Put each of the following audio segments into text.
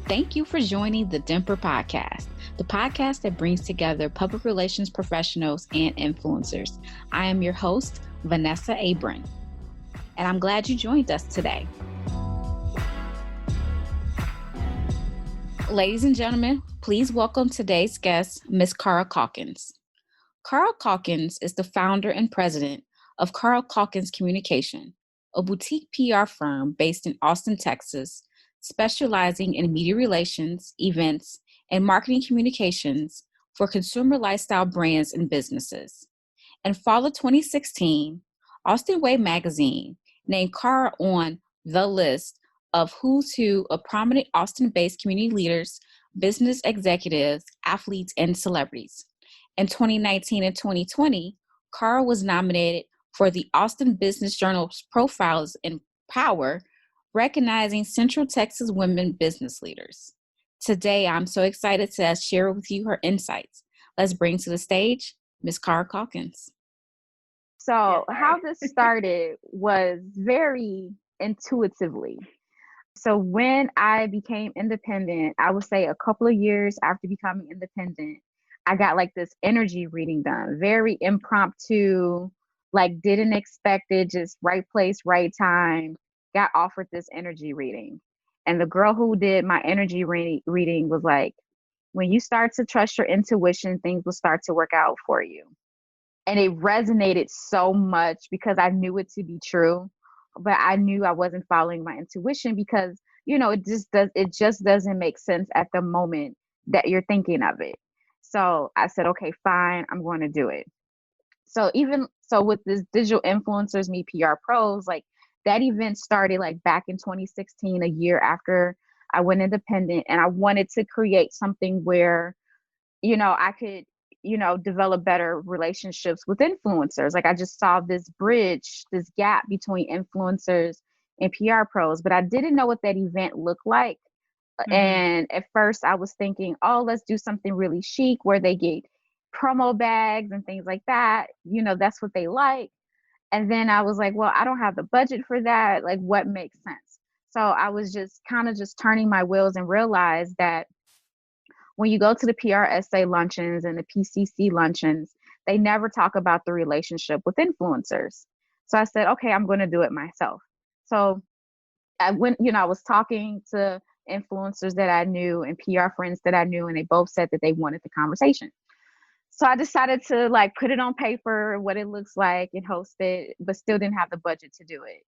Thank you for joining the DIMPRP podcast, the podcast that brings together public relations professionals and influencers. I am your host, Vanessa Abron, and I'm glad you joined us today. Ladies and gentlemen, please welcome today's guest, Ms. Cara Caulkins. Cara Caulkins is the founder and president of Caulkins Communication, a boutique PR firm based in Austin, Texas, specializing in media relations, events, and marketing communications for consumer lifestyle brands and businesses. In fall of 2016, Austin Way magazine named Cara on the list of who's who of prominent Austin-based community leaders, business executives, athletes, and celebrities. In 2019 and 2020, Cara was nominated for the Austin Business Journal's Profiles in Power, recognizing Central Texas women business leaders. Today, I'm so excited to share with you her insights. Let's bring to the stage Ms. Cara Caulkins. So how this started was very intuitively. So when I became independent, I would say a couple of years after becoming independent, I got like this energy reading done, very impromptu, like didn't expect it, just right place, right time. Got offered this energy reading. And the girl who did my energy reading was like, when you start to trust your intuition, things will start to work out for you. And it resonated so much because I knew it to be true, but I knew I wasn't following my intuition because, it just doesn't make sense at the moment that you're thinking of it. So I said, okay, fine, I'm going to do it. So with this digital influencers meet PR pros, like that event started like back in 2016, a year after I went independent, and I wanted to create something where, I could, develop better relationships with influencers. Like I just saw this bridge, this gap between influencers and PR pros, but I didn't know what that event looked like. Mm-hmm. And at first I was thinking, oh, let's do something really chic where they get promo bags and things like that. That's what they like. And then I was like, well, I don't have the budget for that. Like, what makes sense? So I was just kind of just turning my wheels and realized that when you go to the PRSA luncheons and the PCC luncheons, they never talk about the relationship with influencers. So I said, okay, I'm going to do it myself. So I went, I was talking to influencers that I knew and PR friends that I knew, and they both said that they wanted the conversation. So I decided to like put it on paper, what it looks like, and host it, but still didn't have the budget to do it.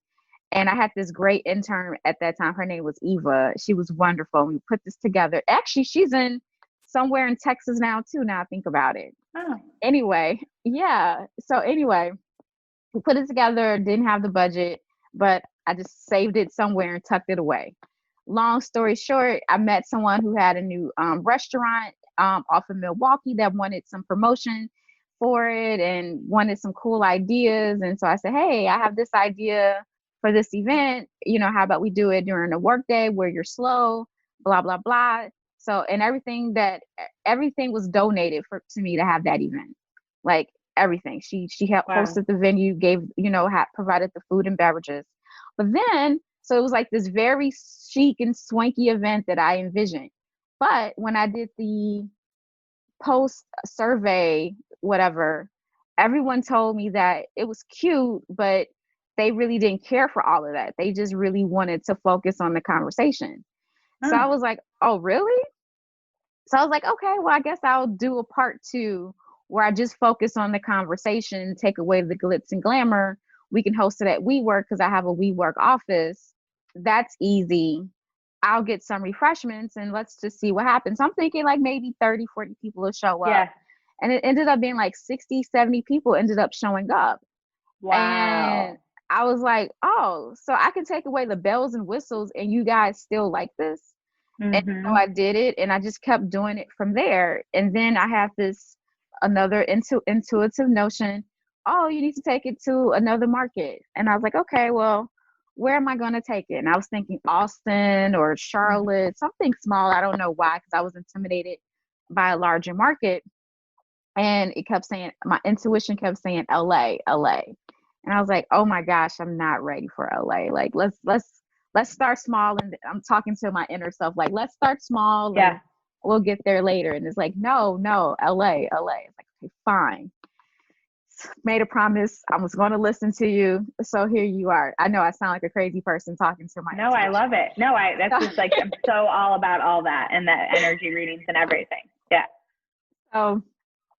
And I had this great intern at that time. Her name was Eva. She was wonderful. We put this together. Actually, she's in somewhere in Texas now too. Now I think about it. Oh. Anyway, yeah. So anyway, we put it together, didn't have the budget, but I just saved it somewhere and tucked it away. Long story short, I met someone who had a new restaurant off of Milwaukee that wanted some promotion for it and wanted some cool ideas. And so I said, hey, I have this idea for this event. How about we do it during a work day where you're slow, blah, blah, blah. So, and everything was donated to me to have that event. Like everything. She helped hosted the venue, gave, provided the food and beverages. But then, so it was like this very chic and swanky event that I envisioned. But when I did the post survey, whatever, everyone told me that it was cute, but they really didn't care for all of that. They just really wanted to focus on the conversation. So I was like, oh, really? So I was like, okay, well, I guess I'll do a part 2 where I just focus on the conversation, take away the glitz and glamour. We can host it at WeWork because I have a WeWork office. That's easy. I'll get some refreshments and let's just see what happens. So I'm thinking like maybe 30, 40 people will show up. Yeah. And it ended up being like 60, 70 people ended up showing up. Wow. And I was like, oh, so I can take away the bells and whistles and you guys still like this? Mm-hmm. And so I did it and I just kept doing it from there. And then I have another intuitive notion. Oh, you need to take it to another market. And I was like, okay, well, where am I going to take it? And I was thinking Austin or Charlotte, something small. I don't know why, because I was intimidated by a larger market. And it kept saying, my intuition kept saying LA. And I was like, oh my gosh, I'm not ready for LA. Like, let's let's start small. And I'm talking to my inner self, like, let's start small Yeah. and we'll get there later. And it's like, no, LA. It's like, okay, fine. Made a promise. I was going to listen to you. So here you are. I know I sound like a crazy person talking to my No, I love it. No, that's just like, I'm so all about all that and the energy readings and everything. Yeah. So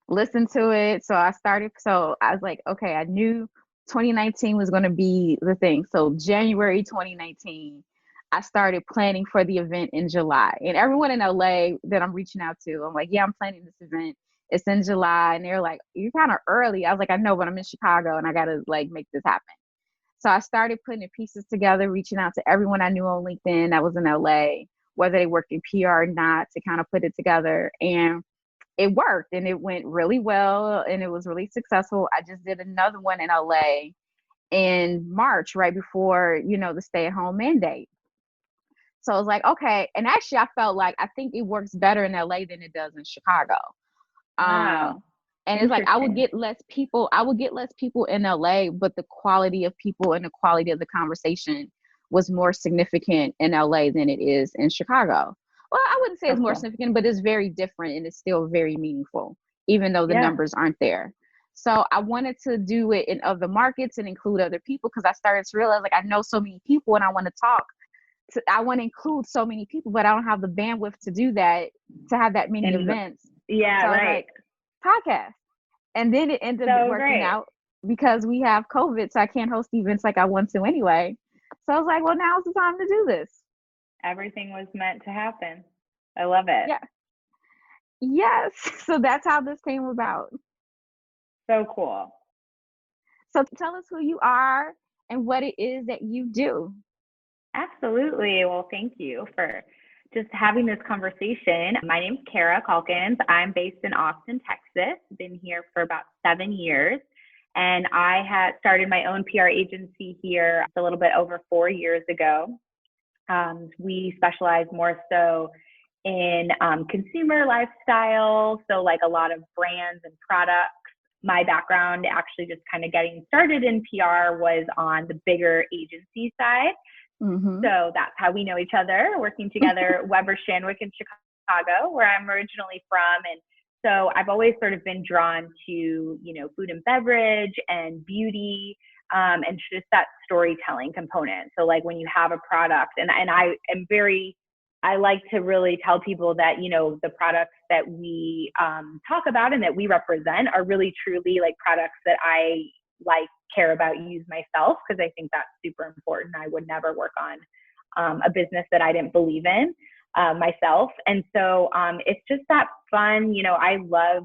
listen to it. So I was like, okay, I knew 2019 was going to be the thing. So January 2019, I started planning for the event in July. And everyone in LA that I'm reaching out to, I'm like, yeah, I'm planning this event. It's in July. And they're like, you're kind of early. I was like, I know, but I'm in Chicago and I got to like make this happen. So I started putting the pieces together, reaching out to everyone I knew on LinkedIn that was in LA, whether they worked in PR or not, to kind of put it together. And it worked and it went really well and it was really successful. I just did another one in LA in March, right before, the stay-at-home mandate. So I was like, okay. And actually, I think it works better in LA than it does in Chicago. Wow. And it's like I would get less people in LA, but the quality of people and the quality of the conversation was more significant in LA than it is in Chicago. Well, I wouldn't say it's more significant, but it's very different and it's still very meaningful, even though the numbers aren't there. So I wanted to do it in other markets and include other people because I started to realize like I know so many people and I want to include so many people, but I don't have the bandwidth to do that, to have that many events. Yeah, so right. Podcast. And then it ended up working out because we have COVID, so I can't host events like I want to anyway. So I was like, well, now's the time to do this. Everything was meant to happen. I love it. Yeah. Yes. So that's how this came about. So cool. So tell us who you are and what it is that you do. Absolutely. Well, thank you for just having this conversation. My name's Cara Caulkins. I'm based in Austin, Texas. Been here for about 7 years. And I had started my own PR agency here a little bit over 4 years ago. We specialize more so in consumer lifestyle, so like a lot of brands and products. My background actually just kind of getting started in PR was on the bigger agency side. Mm-hmm. So that's how we know each other, working together, Weber Shandwick in Chicago, where I'm originally from. And so I've always sort of been drawn to, food and beverage and beauty, and just that storytelling component. So like when you have a product, and I like to really tell people that, the products that we talk about and that we represent are really truly like products that I care about, use myself, because I think that's super important. I would never work on a business that I didn't believe in myself. And so it's just that fun. I love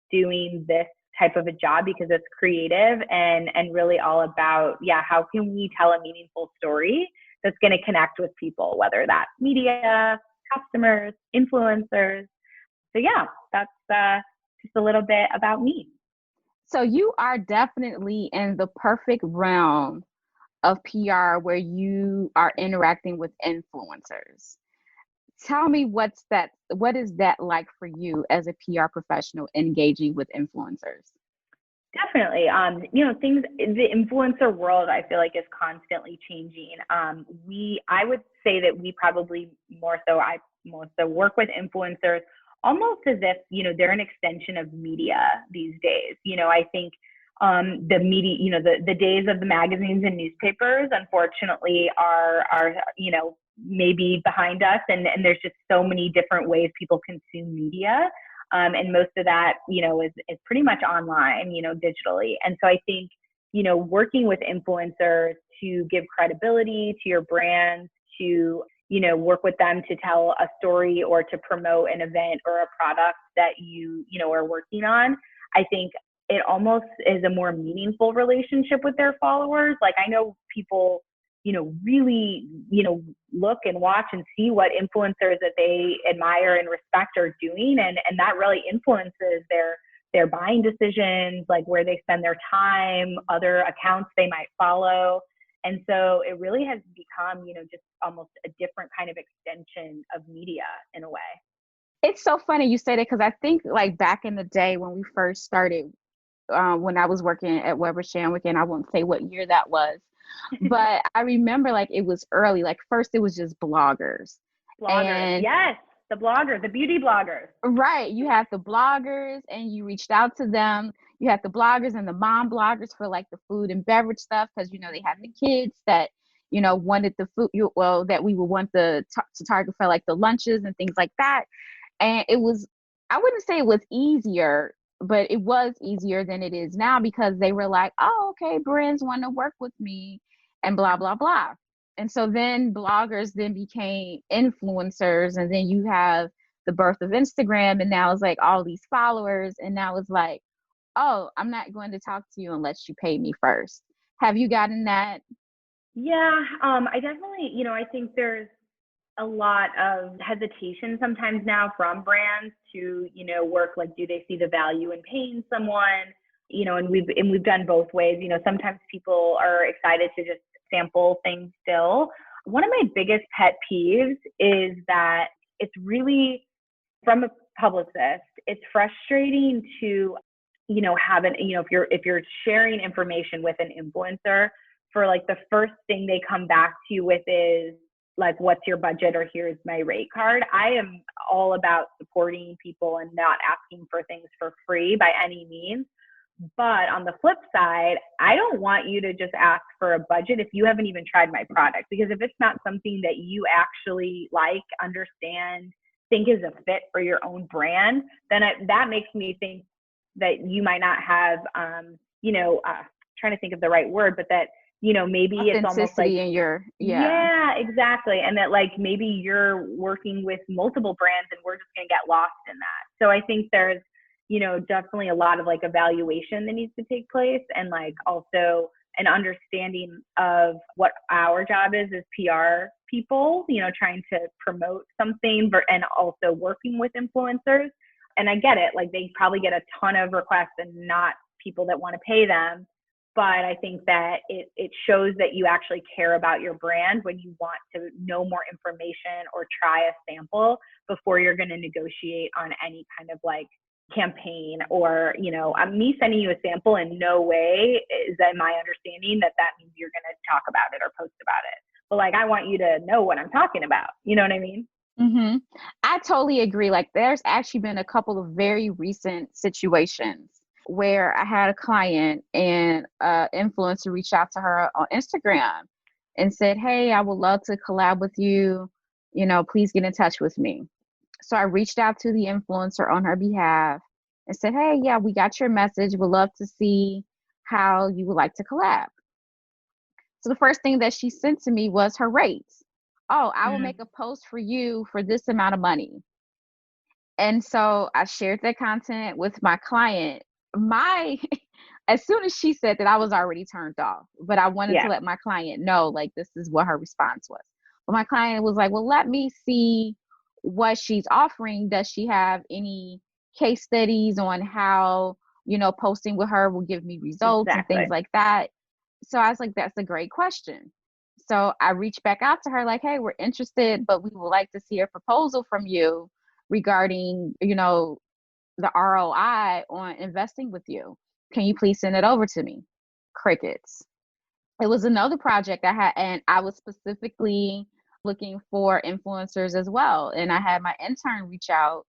doing this type of a job because it's creative and really all about, how can we tell a meaningful story that's going to connect with people, whether that's media, customers, influencers. So that's just a little bit about me. So you are definitely in the perfect realm of PR where you are interacting with influencers. Tell me what is that like for you as a PR professional engaging with influencers? Definitely. The influencer world, I feel like, is constantly changing. I would say that we probably I more so work with influencers almost as if, they're an extension of media these days. I think the media, the days of the magazines and newspapers, unfortunately, are maybe behind us. And there's just so many different ways people consume media. And most of that, is pretty much online, digitally. And so I think, working with influencers to give credibility to your brand, to, work with them to tell a story or to promote an event or a product that you are working on, I think it almost is a more meaningful relationship with their followers. Like I know people, really, look and watch and see what influencers that they admire and respect are doing. And that really influences their buying decisions, like where they spend their time, other accounts they might follow. And so it really has become, just almost a different kind of extension of media in a way. It's so funny you say that because I think like back in the day when we first started, when I was working at Weber Shandwick, and I won't say what year that was, But I remember like it was early, like first it was just bloggers. Bloggers, yes, the bloggers, the beauty bloggers. Right. You had the bloggers and you reached out to them. You had the bloggers and the mom bloggers for like the food and beverage stuff because, they had the kids that, wanted the food, that we would want to target for like the lunches and things like that. And it was, I wouldn't say it was easier, but it was easier than it is now because they were like, oh, okay, brands want to work with me and blah, blah, blah. And so then bloggers then became influencers, and then you have the birth of Instagram, and now it's like all these followers, and now it's like, oh, I'm not going to talk to you unless you pay me first. Have you gotten that? Yeah, I definitely, I think there's a lot of hesitation sometimes now from brands to, work, like, do they see the value in paying someone? And we've done both ways. Sometimes people are excited to just sample things still. One of my biggest pet peeves is that it's really, from a publicist, it's frustrating to, have an, if you're sharing information with an influencer, for like the first thing they come back to you with is like, what's your budget, or here's my rate card. I am all about supporting people and not asking for things for free by any means. But on the flip side, I don't want you to just ask for a budget if you haven't even tried my product, because if it's not something that you actually like, understand, think is a fit for your own brand, then that makes me think that you might not have, trying to think of the right word, but that, maybe it's almost like in your, yeah, exactly. And that like maybe you're working with multiple brands and we're just going to get lost in that. So I think there's, definitely a lot of like evaluation that needs to take place, and like also an understanding of what our job is as PR people, trying to promote something and also working with influencers. And I get it, like they probably get a ton of requests and not people that want to pay them. But I think that it shows that you actually care about your brand when you want to know more information or try a sample before you're going to negotiate on any kind of like campaign, or, me sending you a sample in no way is that my understanding that means you're going to talk about it or post about it. But like, I want you to know what I'm talking about. You know what I mean? Mm-hmm. I totally agree. Like there's actually been a couple of very recent situations where I had a client and an influencer reached out to her on Instagram and said, hey, I would love to collab with you. Please get in touch with me. So I reached out to the influencer on her behalf and said, hey, yeah, we got your message. We'd love to see how you would like to collab. So the first thing that she sent to me was her rates. Oh, I will make a post for you for this amount of money. And so I shared that content with my client. As soon as she said that, I was already turned off, but I wanted to let my client know, like, this is what her response was. But my client was like, well, let me see what she's offering. Does she have any case studies on how, posting with her will give me results and things like that? So I was like, that's a great question. So I reached back out to her like, hey, we're interested, but we would like to see a proposal from you regarding, the ROI on investing with you. Can you please send it over to me? Crickets. It was another project I had, and I was specifically looking for influencers as well. And I had my intern reach out,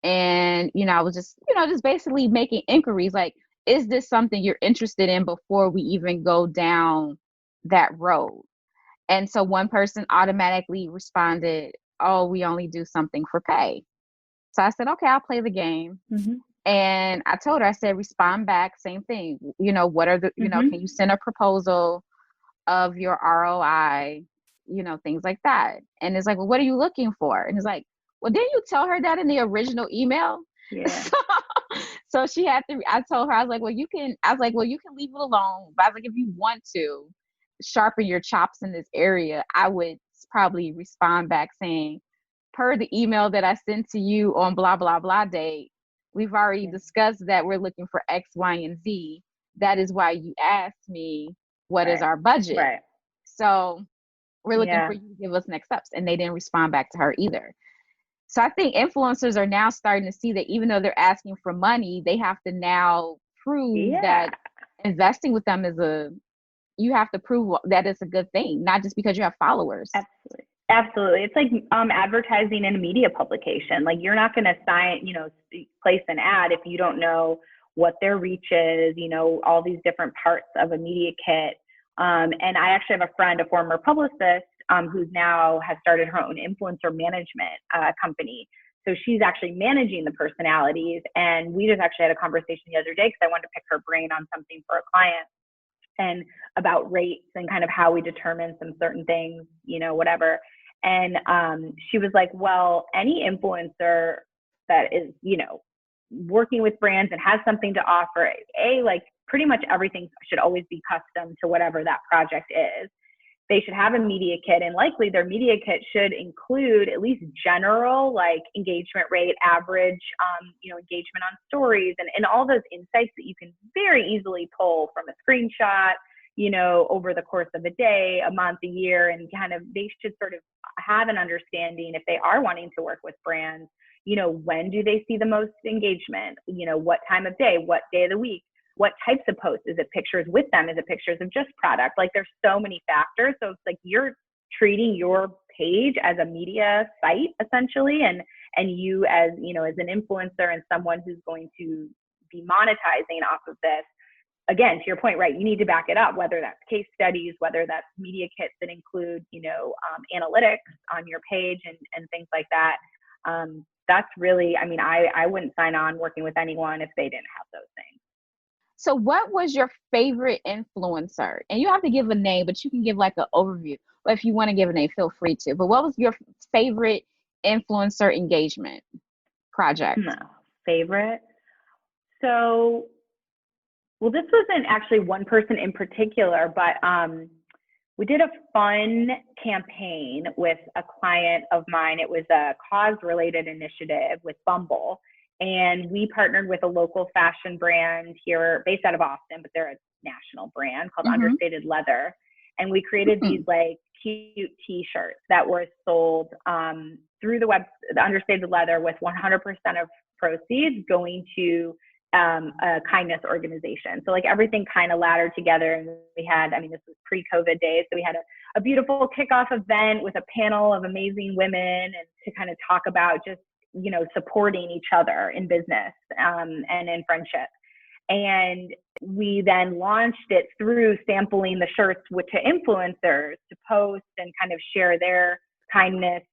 and, I was just, just basically making inquiries like, is this something you're interested in before we even go down that road? And so one person automatically responded, oh, we only do something for pay. So I said, okay, I'll play the game. Mm-hmm. And I told her, I said, respond back, same thing. What are the, can you send a proposal of your ROI, things like that. And it's like, well, what are you looking for? And it's like, well, didn't you tell her that in the original email? Yeah. So she had to, I told her, I was like, well, you can leave it alone. But I was like, if you want to sharpen your chops in this area, I would probably respond back saying, per the email that I sent to you on blah, blah, blah date, we've already discussed that we're looking for X, Y, and Z. That is why you asked me, what is our budget? Right. So we're looking for you to give us next steps. And they didn't respond back to her either. So I think influencers are now starting to see that even though they're asking for money, they have to now prove that investing with them is a you have to prove that it's a good thing, not just because you have followers. Absolutely. Absolutely. It's like advertising in a media publication. Like you're not going to place an ad if you don't know what their reach is, all these different parts of a media kit. And I actually have a friend, a former publicist, who's now has started her own influencer management company. So she's actually managing the personalities. And we just actually had a conversation the other day because I wanted to pick her brain on something for a client and about rates and kind of how we determine some certain things, whatever. And she was like, well, any influencer that is, working with brands and has something to offer, like pretty much everything should always be custom to whatever that project is. They should have a media kit, and likely their media kit should include at least general like engagement rate, average, engagement on stories, and all those insights that you can very easily pull from a screenshot, over the course of a day, a month, a year, and kind of they should sort of have an understanding if they are wanting to work with brands, when do they see the most engagement, what time of day, what day of the week, what types of posts? Is it pictures with them? Is it pictures of just product? Like there's so many factors. So it's like you're treating your page as a media site essentially. And you as, as an influencer and someone who's going to be monetizing off of this, again, to your point, right, you need to back it up, whether that's case studies, whether that's media kits that include, analytics on your page and things like that. That's really, I wouldn't sign on working with anyone if they didn't have those things. So what was your favorite influencer? And you have to give a name, but you can give like an overview. But if you want to give a name, feel free to. But what was your favorite influencer engagement project? Favorite? So, well, this wasn't actually one person in particular, but we did a fun campaign with a client of mine. It was a cause-related initiative with Bumble. And we partnered with a local fashion brand here based out of Austin, but they're a national brand called Understated Leather. And we created these like cute t-shirts that were sold through the Understated Leather, with 100% of proceeds going to a kindness organization. So like everything kind of laddered together. And we had, this was pre-COVID days. So we had a beautiful kickoff event with a panel of amazing women and to kind of talk about just, supporting each other in business and in friendship. And we then launched it through sampling the shirts to influencers to post and kind of share their kindness,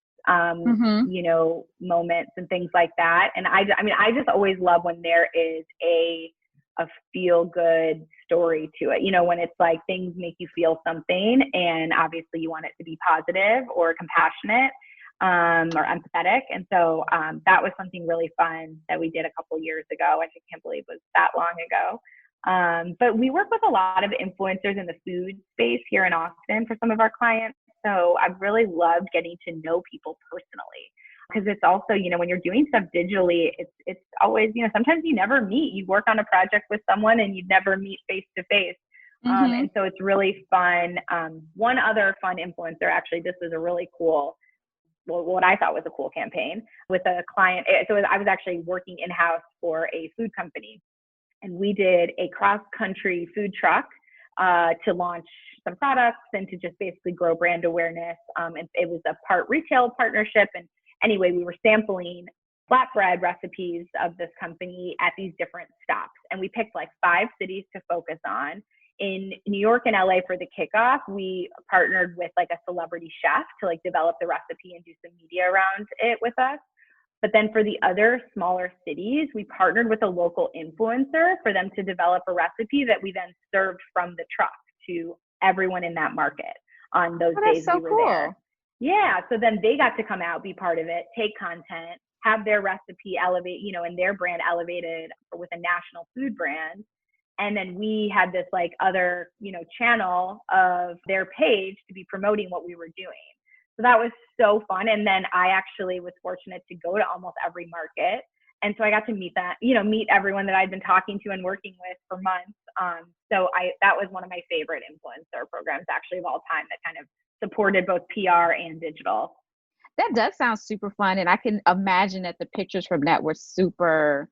moments and things like that. And I just always love when there is a feel good story to it, when it's like things make you feel something and obviously you want it to be positive or compassionate. Or empathetic. And so that was something really fun that we did a couple years ago. I can't believe it was that long ago. But we work with a lot of influencers in the food space here in Austin for some of our clients. So I've really loved getting to know people personally, because it's also, when you're doing stuff digitally, it's always, sometimes you never meet. You work on a project with someone and you never meet face to face. And so it's really fun. One other fun influencer, actually, this was a really cool, what I thought was a cool campaign with a client. So I was actually working in-house for a food company, and we did a cross-country food truck to launch some products and to just basically grow brand awareness. And it was a part retail partnership. And anyway, we were sampling flatbread recipes of this company at these different stops. And we picked like 5 cities to focus on. In New York and LA for the kickoff, we partnered with like a celebrity chef to like develop the recipe and do some media around it with us. But then for the other smaller cities, we partnered with a local influencer for them to develop a recipe that we then served from the truck to everyone in that market on those days we were there. Yeah. So then they got to come out, be part of it, take content, have their recipe elevate, and their brand elevated with a national food brand. And then we had this like other, channel of their page to be promoting what we were doing. So that was so fun. And then I actually was fortunate to go to almost every market. And so I got to meet everyone that I'd been talking to and working with for months. So that was one of my favorite influencer programs actually of all time that kind of supported both PR and digital. That does sound super fun. And I can imagine that the pictures from that were super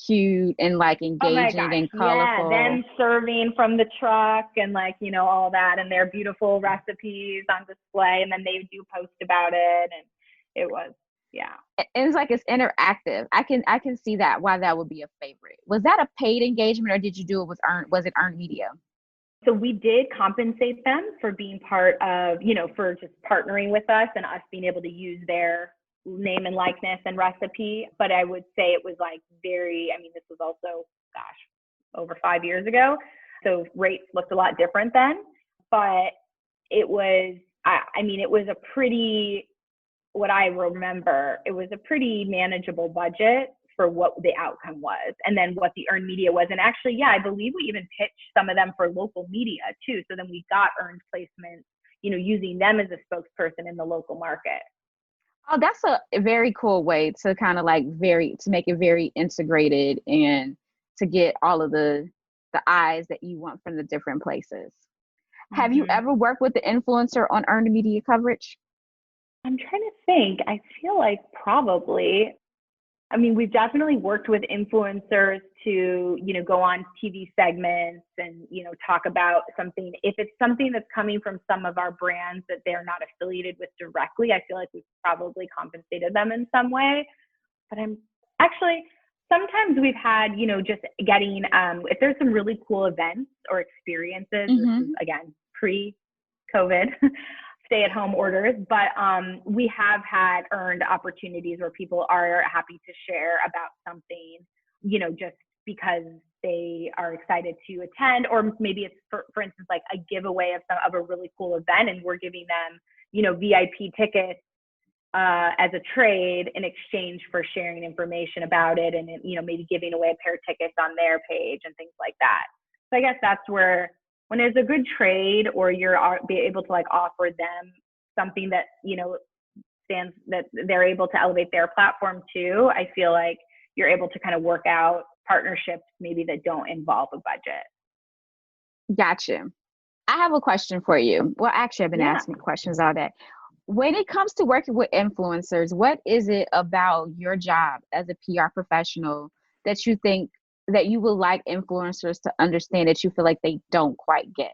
cute and like Oh my engaging gosh, and yeah, colorful. them serving from the truck and like, all that, and their beautiful recipes on display, and then they do post about it, and it was, yeah. And it's like it's interactive. I can see that why that would be a favorite. Was that a paid engagement or did you do it with was it earned media? So we did compensate them for being part of, for just partnering with us and us being able to use their name and likeness and recipe. But I would say it was like this was also, gosh, over 5 years ago. So rates looked a lot different then, but it was, it was a pretty, what I remember, it was a pretty manageable budget for what the outcome was and then what the earned media was. And actually, yeah, I believe we even pitched some of them for local media too. So then we got earned placements, using them as a spokesperson in the local market. Oh, that's a very cool way to kind of like to make it very integrated and to get all of the eyes that you want from the different places. Mm-hmm. Have you ever worked with the influencer on earned media coverage? I'm trying to think. I feel like probably. We've definitely worked with influencers to, go on TV segments and, talk about something. If it's something that's coming from some of our brands that they're not affiliated with directly, I feel like we've probably compensated them in some way. But sometimes we've had, just getting, if there's some really cool events or experiences, mm-hmm. This is, again, pre-COVID, stay-at-home orders, but we have had earned opportunities where people are happy to share about something, just because they are excited to attend, or maybe it's for instance like a giveaway of a really cool event, and we're giving them, VIP tickets as a trade in exchange for sharing information about it, and maybe giving away a pair of tickets on their page and things like that. So I guess that's where, when there's a good trade, or you're be able to like offer them something that, stands, that they're able to elevate their platform too, I feel like you're able to kind of work out partnerships maybe that don't involve a budget. Gotcha. I have a question for you. Well, actually, I've been asking questions all day. When it comes to working with influencers, what is it about your job as a PR professional that you think that you would like influencers to understand that you feel like they don't quite get?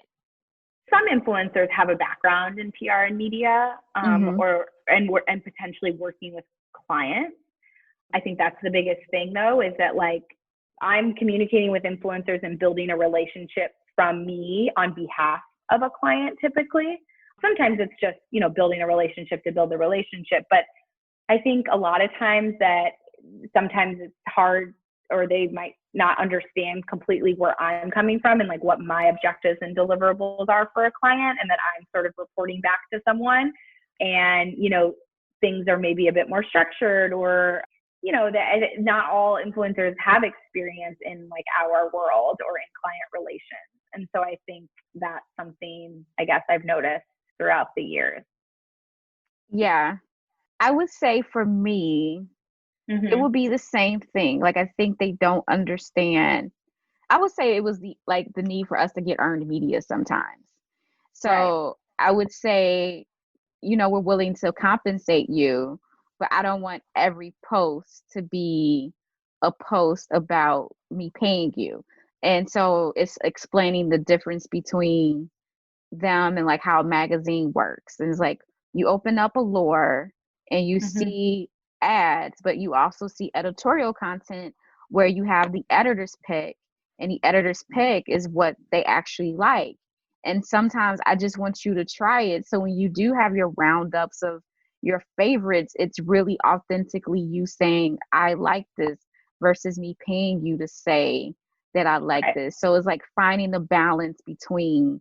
Some influencers have a background in PR and media, mm-hmm. and potentially working with clients. I think that's the biggest thing, though, is that like I'm communicating with influencers and building a relationship from me on behalf of a client typically. Sometimes it's just, building a relationship to build a relationship. But I think a lot of times that sometimes it's hard, or they might not understand completely where I'm coming from and like what my objectives and deliverables are for a client, and that I'm sort of reporting back to someone, and, things are maybe a bit more structured, or, that not all influencers have experience in like our world or in client relations. And so I think that's something I guess I've noticed throughout the years. Yeah, I would say for me, mm-hmm. it would be the same thing. Like, I think they don't understand. I would say it was the need for us to get earned media sometimes. So right. I would say, we're willing to compensate you, but I don't want every post to be a post about me paying you. And so it's explaining the difference between them and like how a magazine works. And it's like you open up Allure and you mm-hmm. see ads, but you also see editorial content where you have the editor's pick, and the editor's pick is what they actually like. And sometimes I just want you to try it. So when you do have your roundups of your favorites, it's really authentically you saying, I like this, versus me paying you to say that I like right. this. So it's like finding the balance between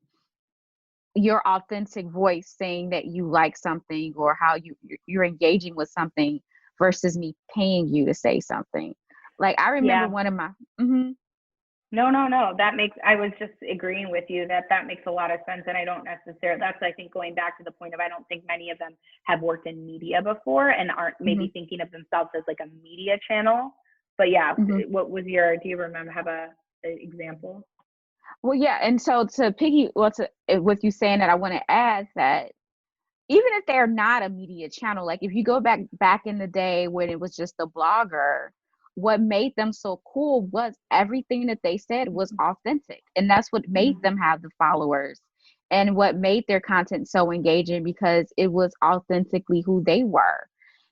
your authentic voice saying that you like something, or how you're engaging with something, versus me paying you to say something. Like I remember one of my mm-hmm. No. I was just agreeing with you that makes a lot of sense. And I don't necessarily, that's, I think, going back to the point of, I don't think many of them have worked in media before and aren't maybe mm-hmm. thinking of themselves as like a media channel. But yeah, mm-hmm. do you remember, have an example? Well, yeah. And so with you saying that, I want to add that even if they're not a media channel, like if you go back in the day when it was just a blogger, what made them so cool was everything that they said was authentic. And that's what made them have the followers and what made their content so engaging, because it was authentically who they were.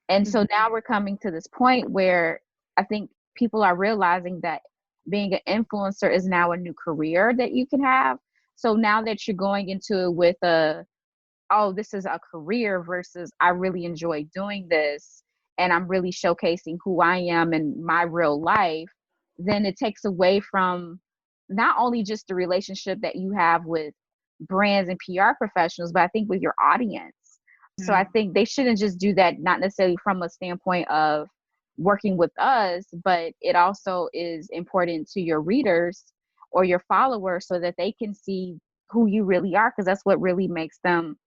And so now we're coming to this point where I think people are realizing that being an influencer is now a new career that you can have. So now that you're going into it with oh, this is a career versus I really enjoy doing this and I'm really showcasing who I am in my real life, then it takes away from not only just the relationship that you have with brands and PR professionals, but I think with your audience. So I think they shouldn't just do that, not necessarily from a standpoint of working with us, but it also is important to your readers or your followers so that they can see who you really are, because that's what really makes them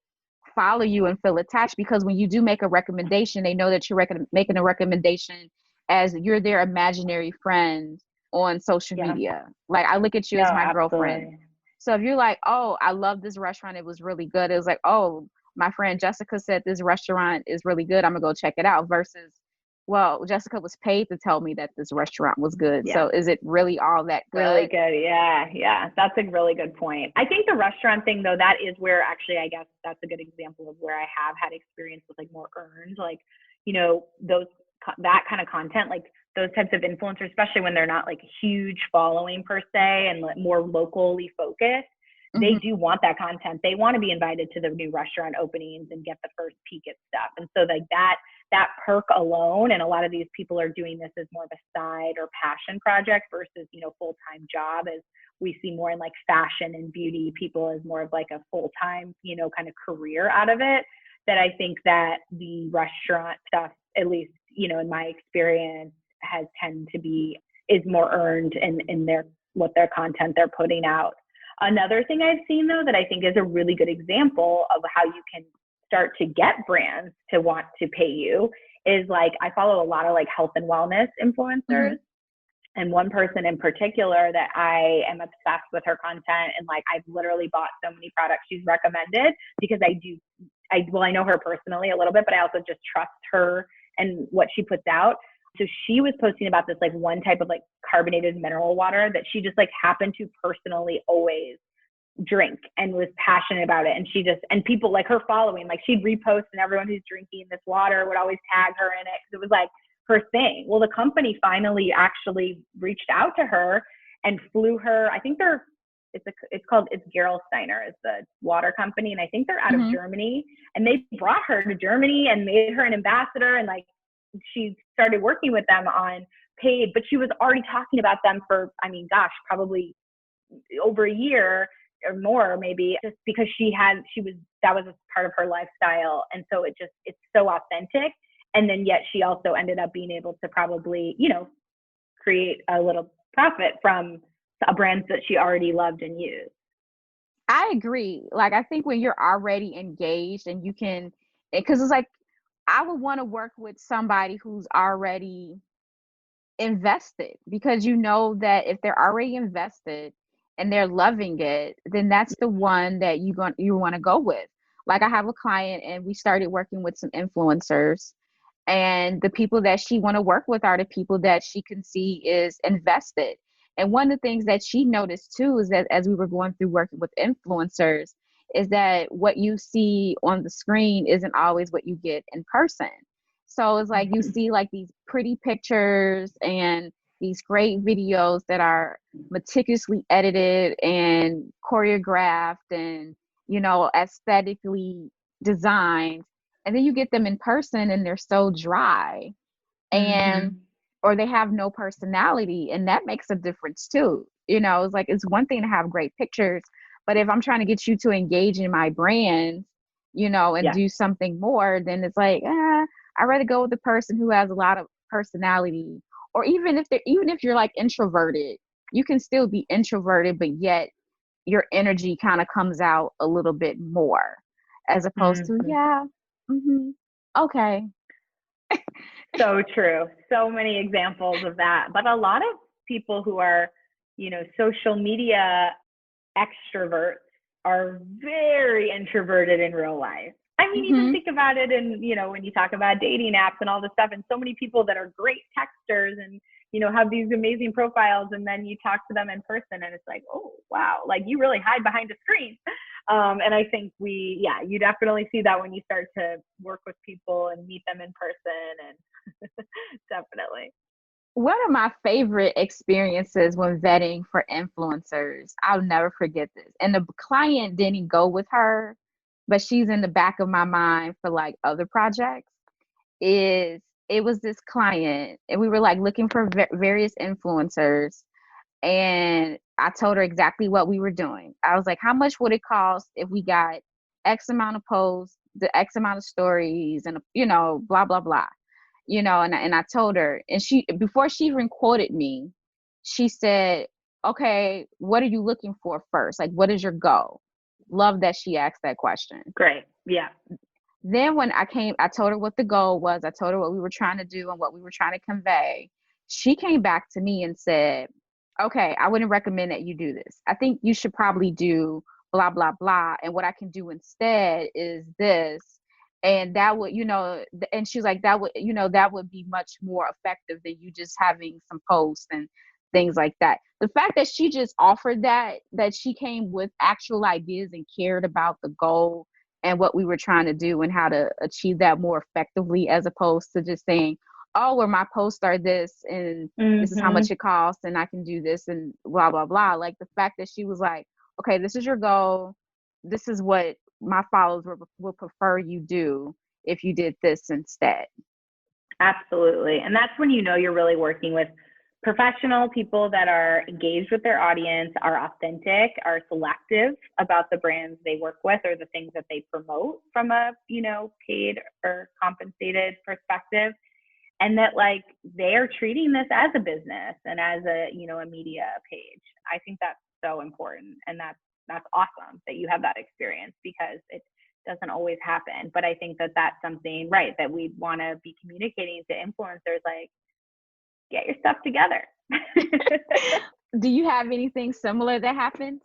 follow you and feel attached. Because when you do make a recommendation, they know that you're making a recommendation as you're their imaginary friend on social media. Like, I look at you as my girlfriend. So if you're like, oh, I love this restaurant, it was really good. It was like, oh, my friend Jessica said this restaurant is really good, I'm gonna go check it out, versus, well, Jessica was paid to tell me that this restaurant was good. So is it really all that good? Really good. Yeah. That's a really good point. I think the restaurant thing, though, that is where actually, I guess that's a good example of where I have had experience with like more earned, like, you know, that kind of content, like those types of influencers, especially when they're not like a huge following per se and more locally focused. They do want that content. They want to be invited to the new restaurant openings and get the first peek at stuff. And so like that perk alone, and a lot of these people are doing this as more of a side or passion project versus, you know, full-time job, as we see more in like fashion and beauty people as more of like a full-time, you know, kind of career out of it. That I think that the restaurant stuff, at least, you know, in my experience, is more earned in what their content they're putting out. Another thing I've seen, though, that I think is a really good example of how you can start to get brands to want to pay you is like, I follow a lot of like health and wellness influencers. And one person in particular that I am obsessed with her content, and like I've literally bought so many products she's recommended because I know her personally a little bit, but I also just trust her and what she puts out. So she was posting about this like one type of like carbonated mineral water that she just like happened to personally always drink and was passionate about it. And people like her following, like she'd repost, and everyone who's drinking this water would always tag her in it because it was like her thing. Well, the company finally actually reached out to her and flew her. I think it's Gerolsteiner is the water company, and I think they're out of Germany. And they brought her to Germany and made her an ambassador, and like she started working with them on paid, but she was already talking about them for, I mean, gosh, probably over a year or more, maybe, just because that was a part of her lifestyle. And so it's so authentic. And then yet she also ended up being able to probably, you know, create a little profit from brands that she already loved and used. I agree. Like, I think when you're already engaged and you can, because it's like, I would want to work with somebody who's already invested, because you know that if they're already invested and they're loving it, then that's the one that you want to go with. Like, I have a client and we started working with some influencers, and the people that she want to work with are the people that she can see is invested. And one of the things that she noticed too is that as we were going through working with influencers, is that what you see on the screen isn't always what you get in person. So it's like you see like these pretty pictures and these great videos that are meticulously edited and choreographed and, you know, aesthetically designed. And then you get them in person and they're so dry and or they have no personality, and that makes a difference too. You know, it's like, it's one thing to have great pictures, but if I'm trying to get you to engage in my brand, you know, and do something more, then it's like, I'd rather go with the person who has a lot of personality. Or even if you're like introverted, you can still be introverted, but yet your energy kind of comes out a little bit more, as opposed to, okay. So true. So many examples of that. But a lot of people who are, you know, social media extroverts are very introverted in real life. I mean, even think about it in, you know, when you talk about dating apps and all this stuff, and so many people that are great texters and, have these amazing profiles, and then you talk to them in person and it's like, oh, wow, like you really hide behind a screen. And I think you definitely see that when you start to work with people and meet them in person, and definitely. One of my favorite experiences when vetting for influencers, I'll never forget this. And the client didn't go with her, but she's in the back of my mind for like other projects. It was this client, and we were like looking for various influencers, and I told her exactly what we were doing. I was like, how much would it cost if we got X amount of posts, the X amount of stories, and blah blah blah, and I told her, and she, before she even quoted me, she said, okay, what are you looking for first? Like, what is your goal? Love that she asked that question. Great. Yeah. Then when I told her what the goal was. I told her what we were trying to do and what we were trying to convey. She came back to me and said, okay, I wouldn't recommend that you do this. I think you should probably do blah, blah, blah. And what I can do instead is this. And that would, and she's like, that would be much more effective than you just having some posts and things like that. The fact that she just offered that she came with actual ideas and cared about the goal and what we were trying to do and how to achieve that more effectively, as opposed to just saying, oh, well, my posts are this and this is how much it costs and I can do this and blah, blah, blah. Like the fact that she was like, okay, this is your goal. This is what my followers will prefer you do if you did this instead. Absolutely. And that's when you're really working with professional people that are engaged with their audience, are authentic, are selective about the brands they work with or the things that they promote from a, paid or compensated perspective. And that like they're treating this as a business and as a, a media page. I think that's so important. And that's awesome that you have that experience, because it doesn't always happen. But I think that that's something, right, that we want to be communicating to influencers, like, get your stuff together. Do you have anything similar that happened?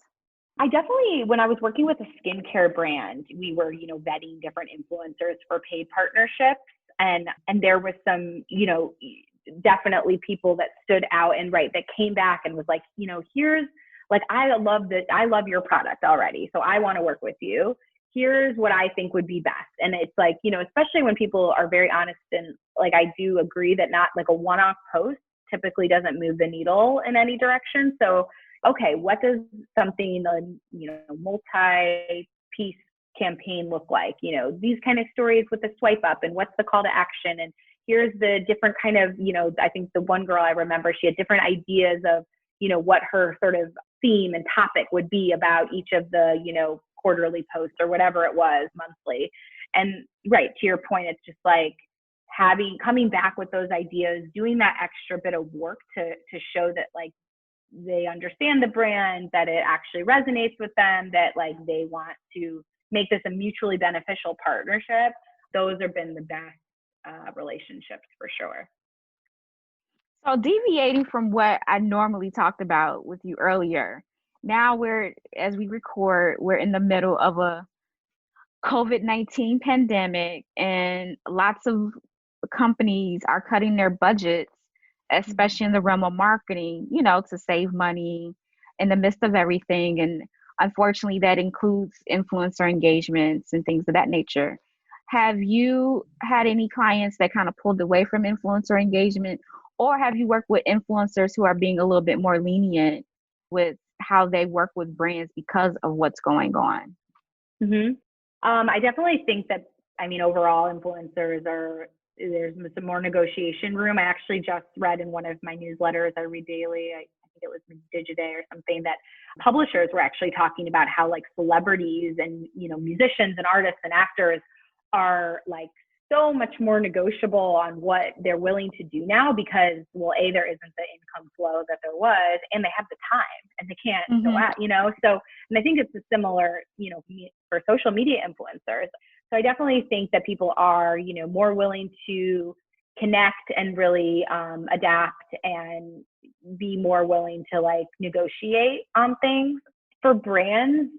I definitely, when I was working with a skincare brand, we were, vetting different influencers for paid partnerships. And there was some, definitely people that stood out and that came back and was like, here's like, I love your product already, so I want to work with you. Here's what I think would be best. And it's like, especially when people are very honest, and like, I do agree that not like a one-off post typically doesn't move the needle in any direction. So, okay, what does something, multi-piece campaign look like? These kind of stories with the swipe up, and what's the call to action? And here's the different kind of, I think the one girl I remember, she had different ideas of, what her sort of theme and topic would be about each of the, quarterly posts or whatever it was, monthly. And right, to your point, it's just like coming back with those ideas, doing that extra bit of work to show that like they understand the brand, that it actually resonates with them, that like they want to make this a mutually beneficial partnership. Those have been the best relationships for sure. So deviating from what I normally talked about with you earlier, now as we record, we're in the middle of a COVID-19 pandemic, and lots of companies are cutting their budgets, especially in the realm of marketing, to save money in the midst of everything. And unfortunately, that includes influencer engagements and things of that nature. Have you had any clients that kind of pulled away from influencer engagement, or have you worked with influencers who are being a little bit more lenient with how they work with brands because of what's going on? I definitely think that, overall influencers there's some more negotiation room. I actually just read in one of my newsletters I read daily, I think it was Digiday or something, that publishers were actually talking about how like celebrities and, musicians and artists and actors are like so much more negotiable on what they're willing to do now, because, well, there isn't the income flow that there was, and they have the time and they can't go out, so, and I think it's a similar, for social media influencers. So I definitely think that people are, more willing to connect and really adapt and be more willing to like negotiate on things. For brands,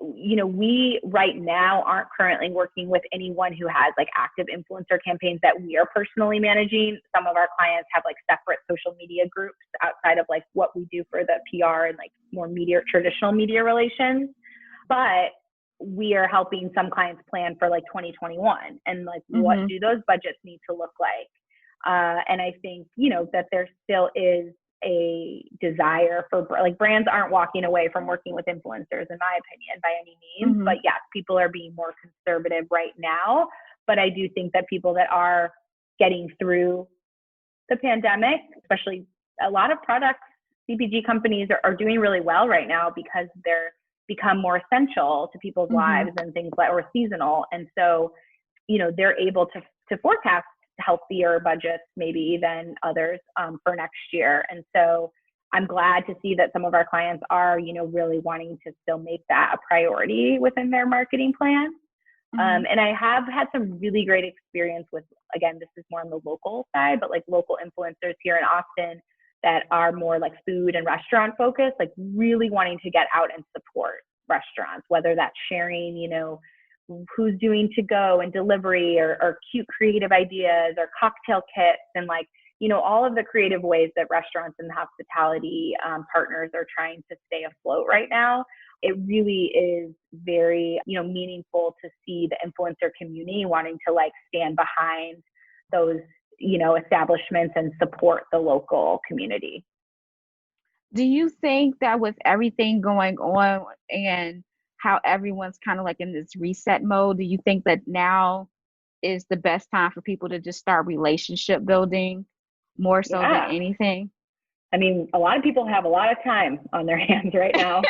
we right now aren't currently working with anyone who has like active influencer campaigns that we are personally managing. Some of our clients have like separate social media groups outside of like what we do for the PR and like more traditional media relations. But we are helping some clients plan for like 2021 and like what do those budgets need to look like? And I think, that there still is a desire for like brands aren't walking away from working with influencers, in my opinion, by any means. But yes, people are being more conservative right now. But I do think that people that are getting through the pandemic, especially a lot of products, CPG companies are doing really well right now because they're become more essential to people's lives and things like, or seasonal. And so, they're able to forecast healthier budgets maybe than others for next year. And so I'm glad to see that some of our clients are, really wanting to still make that a priority within their marketing plan. And I have had some really great experience with, again, this is more on the local side, but like local influencers here in Austin that are more like food and restaurant focused, like really wanting to get out and support restaurants, whether that's sharing, who's doing to go and delivery or cute creative ideas or cocktail kits and like, all of the creative ways that restaurants and hospitality partners are trying to stay afloat right now. It really is very, meaningful to see the influencer community wanting to like stand behind those, establishments and support the local community. Do you think that with everything going on and how everyone's kind of like in this reset mode, do you think that now is the best time for people to just start relationship building more so than anything? I mean, a lot of people have a lot of time on their hands right now.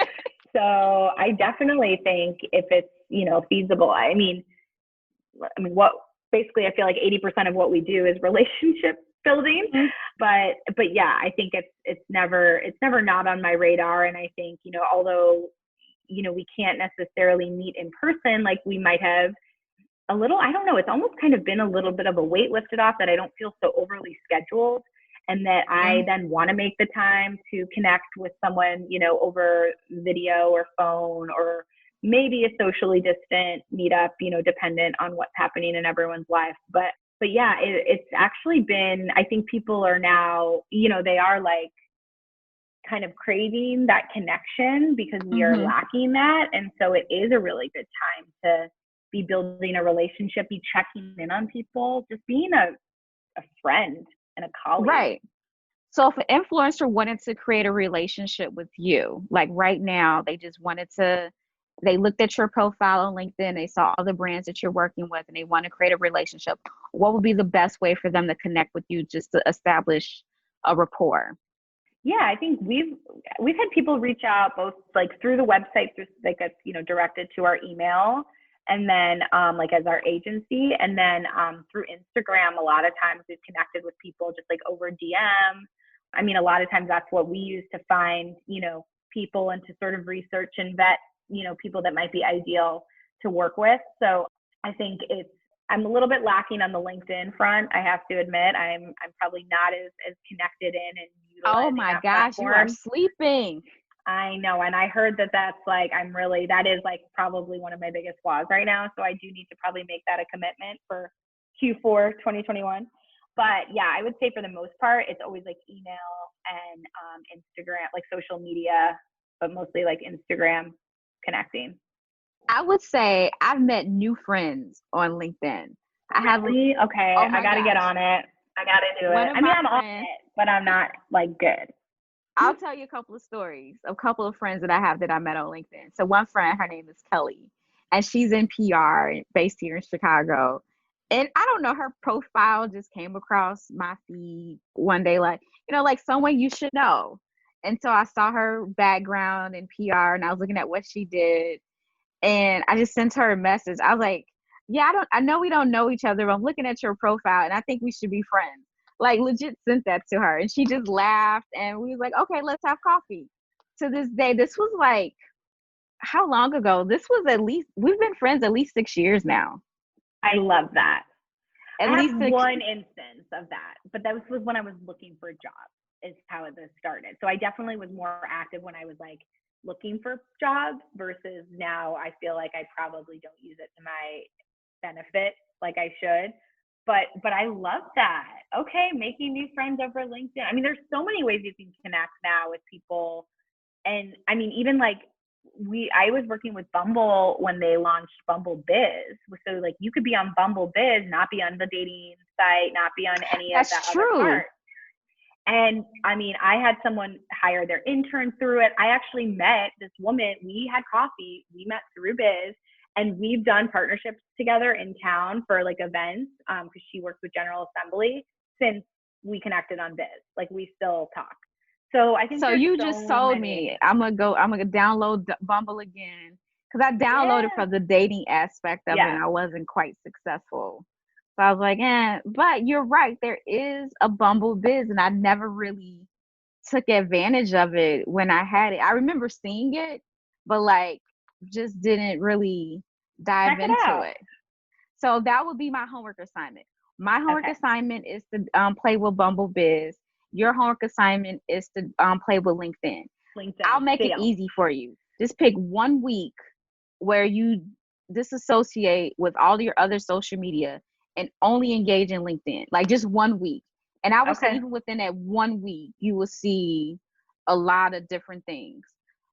So I definitely think if it's, feasible, I mean, what basically I feel like 80% of what we do is relationship building. But yeah, I think it's never not on my radar. And I think, although, we can't necessarily meet in person, like we might have a little, I don't know, it's almost kind of been a little bit of a weight lifted off that I don't feel so overly scheduled and that I then want to make the time to connect with someone, over video or phone or maybe a socially distant meetup, dependent on what's happening in everyone's life. But yeah, it's actually been, I think people are now, they are like kind of craving that connection because we are lacking that. And so it is a really good time to be building a relationship, be checking in on people, just being a friend and a colleague. Right. So if an influencer wanted to create a relationship with you, like right now, they looked at your profile on LinkedIn, they saw all the brands that you're working with and they want to create a relationship, what would be the best way for them to connect with you just to establish a rapport? Yeah, I think we've had people reach out both like through the website, through like it's, directed to our email and then like as our agency, and then through Instagram, a lot of times we've connected with people just like over DM. I mean, a lot of times that's what we use to find, people and to sort of research and vet, people that might be ideal to work with. So I think I'm a little bit lacking on the LinkedIn front. I have to admit, I'm probably not as connected in and utilizing. Oh my gosh, platform. You are sleeping. I know. And I heard that's like, that is like probably one of my biggest flaws right now. So I do need to probably make that a commitment for Q4 2021. But yeah, I would say for the most part, it's always like email and Instagram, like social media, but mostly like Instagram connecting. I would say I've met new friends on LinkedIn. Okay, I got to get on it. I got to do it. I mean, I'm on it, but I'm not like good. I'll tell you a couple of stories, a couple of friends that I have that I met on LinkedIn. So one friend, her name is Kelly, and she's in PR based here in Chicago. And I don't know, her profile just came across my feed one day, like, like someone you should know. And so I saw her background in PR and I was looking at what she did. And I just sent her a message. I was like, yeah, I know we don't know each other, but I'm looking at your profile and I think we should be friends. Like legit sent that to her. And she just laughed and we was like, okay, let's have coffee. To this day, this was like, how long ago? This was we've been friends at least 6 years now. I love that. At least one instance of that, but that was when I was looking for a job is how it started. So I definitely was more active when I was like looking for jobs versus now I feel like I probably don't use it to my benefit like I should. But I love that. Okay, making new friends over LinkedIn. I mean, there's so many ways you can connect now with people. And I mean, even like I was working with Bumble when they launched Bumble Biz. So like you could be on Bumble Biz, not be on the dating site, not be on any of that other part. And I mean, I had someone hire their intern through it. I actually met this woman. We had coffee. We met through Biz, and we've done partnerships together in town for like events because she works with General Assembly since we connected on Biz. Like we still talk. So I think so you just told me I'm gonna download Bumble again because I downloaded for the dating aspect of it and I wasn't quite successful. So I was like, but you're right, there is a Bumble Biz and I never really took advantage of it when I had it. I remember seeing it, but like just didn't really dive into it. So that would be my homework assignment. My homework assignment is to play with Bumble Biz. Your homework assignment is to play with LinkedIn. I'll make it easy for you. Just pick 1 week where you disassociate with all your other social media and only engage in LinkedIn. Like just 1 week. And I would say even within that 1 week, you will see a lot of different things.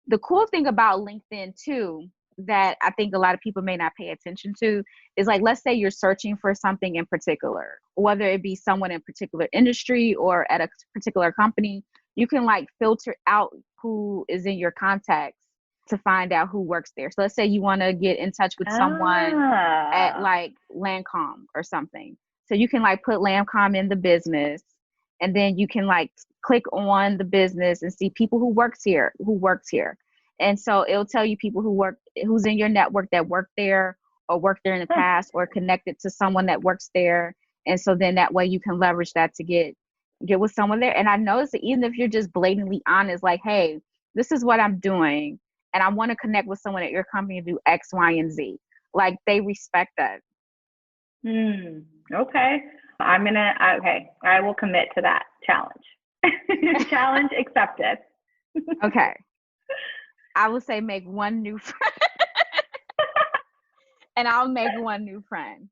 The cool thing about LinkedIn too, that I think a lot of people may not pay attention to is like, let's say you're searching for something in particular, whether it be someone in a particular industry or at a particular company, you can like filter out who is in your contacts to find out who works there. So let's say you want to get in touch with someone at like Lancome or something. So you can like put Lancome in the business and then you can like click on the business and see people who works here. And so it'll tell you people who's in your network that work there or worked there in the past or connected to someone that works there. And so then that way you can leverage that to get with someone there. And I noticed that even if you're just blatantly honest, like, hey, this is what I'm doing and I want to connect with someone at your company to do X, Y, and Z. Like they respect that. Okay. I will commit to that challenge. Challenge accepted. Okay. I would say make one new friend. And I'll make one new friend.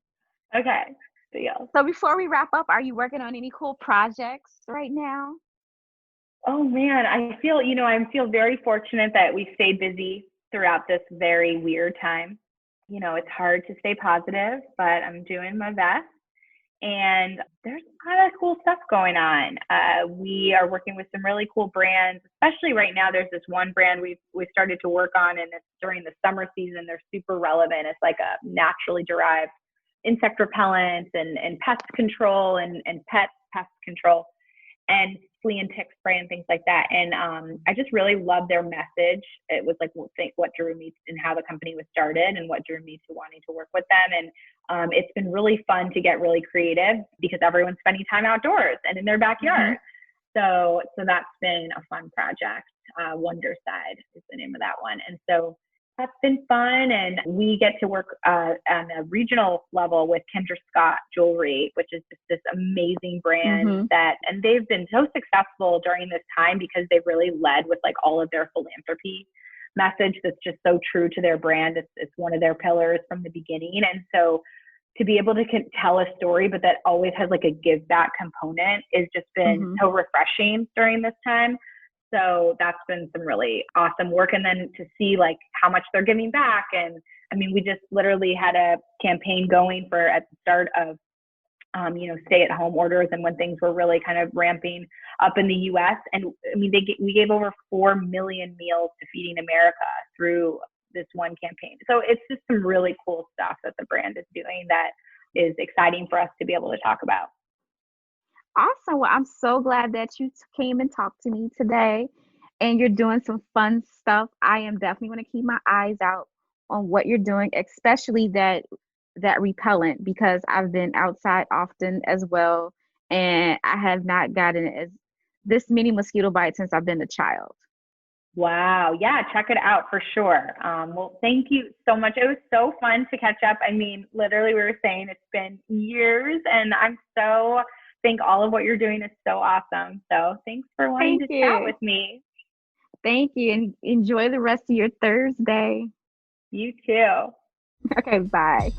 Okay. Deal. So before we wrap up, are you working on any cool projects right now? Oh man, I feel very fortunate that we stayed busy throughout this very weird time. You know, it's hard to stay positive, but I'm doing my best. And there's a lot of cool stuff going on. We are working with some really cool brands, especially right now. There's this one brand we started to work on, and it's during the summer season. They're super relevant. It's like a naturally derived insect repellent and pest control and pet pest control and flea and tick spray and things like that. And I just really love their message. It was like what drew me and how the company was started and what drew me to wanting to work with them. And it's been really fun to get really creative because everyone's spending time outdoors and in their backyard. So that's been a fun project. Wonder Side is the name of that one. And so that's been fun. And we get to work on a regional level with Kendra Scott Jewelry, which is just this amazing brand and they've been so successful during this time because they've really led with like all of their philanthropy message that's just so true to their brand. It's one of their pillars from the beginning. And so to be able to tell a story, but that always has like a give back component has just been so refreshing during this time. So that's been some really awesome work. And then to see like how much they're giving back. And I mean, we just literally had a campaign going at the start of, stay at home orders and when things were really kind of ramping up in the US. And I mean, we gave over 4 million meals to Feeding America through this one campaign. So it's just some really cool stuff that the brand is doing that is exciting for us to be able to talk about. Awesome. Well, I'm so glad that you came and talked to me today and you're doing some fun stuff. I am definitely going to keep my eyes out on what you're doing, especially that repellent, because I've been outside often as well. And I have not gotten this many mosquito bites since I've been a child. Wow. Yeah. Check it out for sure. Well, thank you so much. It was so fun to catch up. I mean, literally we were saying it's been years and I think all of what you're doing is so awesome. So thanks for wanting to chat with me. Thank you, and enjoy the rest of your Thursday. You too. Okay, bye.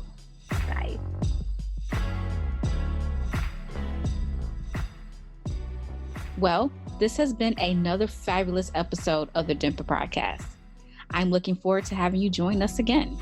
Bye. Well, this has been another fabulous episode of the DIMPRP podcast. I'm looking forward to having you join us again.